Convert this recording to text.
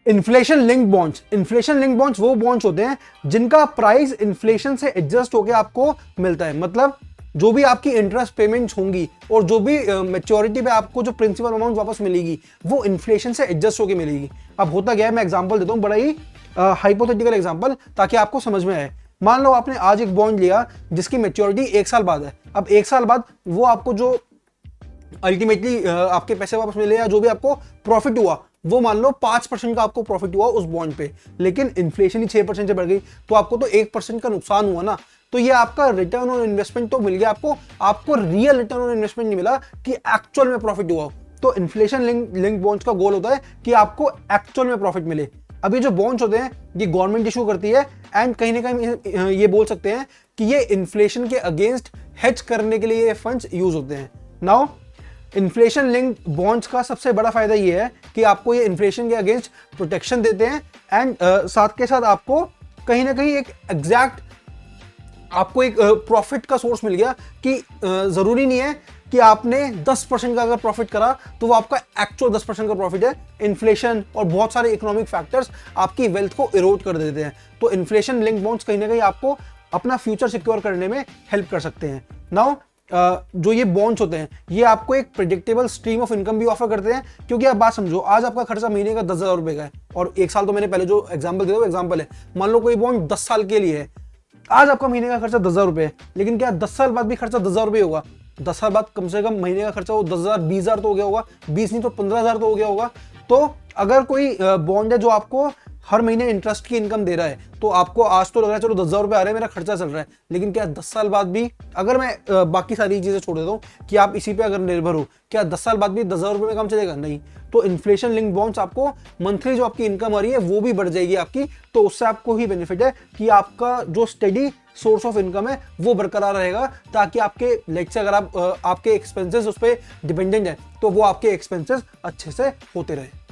Inflation link bonds वो bonds होते हैं जिनका प्राइस इन्फ्लेशन से एडजस्ट होकर आपको मिलता है। मतलब जो भी आपकी इंटरेस्ट पेमेंट्स होंगी और जो भी मैच्योरिटी पे आपको जो प्रिंसिपल अमाउंट वापस मिलेगी वो इन्फ्लेशन से एडजस्ट होकर मिलेगी। अब होता क्या है, मैं एग्जांपल देता हूँ, बड़ा ही हाइपोथेटिकल एग्जांपल, ताकि आपको समझ में आए। मान लो आपने आज एक बॉन्ड लिया जिसकी मैच्योरिटी 1 साल बाद है। अब 1 साल बाद वो आपको जो अल्टीमेटली आपके पैसे वापस मिले या जो भी आपको प्रॉफिट हुआ वो मान लो 5% का आपको प्रॉफिट हुआ उस बॉन्ड पे, लेकिन इन्फ्लेशन ही 6% से बढ़ गई तो आपको तो 1% का नुकसान हुआ ना। तो ये आपका रिटर्न ऑन इन्वेस्टमेंट तो मिल गया आपको रियल रिटर्न ऑन इन्वेस्टमेंट नहीं मिला कि एक्चुअल में प्रॉफिट हुआ। तो इन्फ्लेशन लिंक बॉन्ड्स का गोल होता है कि आपको एक्चुअल में प्रॉफिट मिले। अभी जो बॉन्ड्स होते हैं ये गवर्नमेंट इशू करती है एंड कहीं ना कहीं ये बोल सकते हैं कि ये इन्फ्लेशन के अगेंस्ट हेज करने के लिए ये फंड्स यूज होते हैं। नाउ इन्फ्लेशन लिंक बॉन्ड्स का सबसे बड़ा फायदा ये है कि आपको ये इन्फ्लेशन के अगेंस्ट प्रोटेक्शन देते हैं एंड साथ के साथ आपको कहीं ना कहीं एक एग्जैक्ट आपको एक प्रॉफिट का सोर्स मिल गया कि जरूरी नहीं है कि आपने 10% का अगर प्रॉफिट करा तो वो आपका एक्चुअल 10% का प्रॉफिट है। इन्फ्लेशन और बहुत सारे इकोनॉमिक फैक्टर्स आपकी वेल्थ को इरोड कर देते हैं। तो इन्फ्लेशन लिंक बॉन्ड्स कहीं ना कहीं आपको अपना फ्यूचर सिक्योर करने में हेल्प कर सकते हैं। नाउ जो ये बॉन्ड्स होते हैं ये आपको एक प्रेडिक्टेबल स्ट्रीम ऑफ इनकम भी ऑफर करते हैं, क्योंकि आप बात समझो, आज आपका खर्चा महीने का 10,000 रुपए का है और 1 साल तो मैंने पहले जो एग्जांपल दिया वो एग्जांपल है। मान लो कोई बॉन्ड 10 साल के लिए है, आज आपका महीने का खर्चा 10,000 रुपए है, लेकिन क्या 10 साल बाद भी खर्चा 10,000 रुपए होगा? 10 साल बाद कम से कम महीने का खर्चा वो 10,000 20,000 तो हो गया होगा, 20 नहीं तो 15,000 तो हो गया होगा। तो अगर कोई बॉन्ड है जो आपको हर महीने इंटरेस्ट की इनकम दे रहा है तो आपको आज तो लग रहा है चलो 10,000 रुपए आ रहे हैं, मेरा खर्चा चल रहा है, लेकिन क्या 10 साल बाद भी, अगर मैं बाकी सारी चीजें छोड़ देता हूँ कि आप इसी पे अगर निर्भर हो, क्या 10 साल बाद भी 10,000 रुपए में काम चलेगा? नहीं। तो इन्फ्लेशन लिंक बॉन्ड्स आपको मंथली जो आपकी इनकम आ रही है वो भी बढ़ जाएगी आपकी, तो उससे आपको ही बेनिफिट है कि आपका जो स्टेडी सोर्स ऑफ इनकम है वो बरकरार रहेगा, ताकि आपके लाइक से अगर आपके एक्सपेंसेस उस पर डिपेंडेंट है तो वो आपके एक्सपेंसेस अच्छे से होते रहे।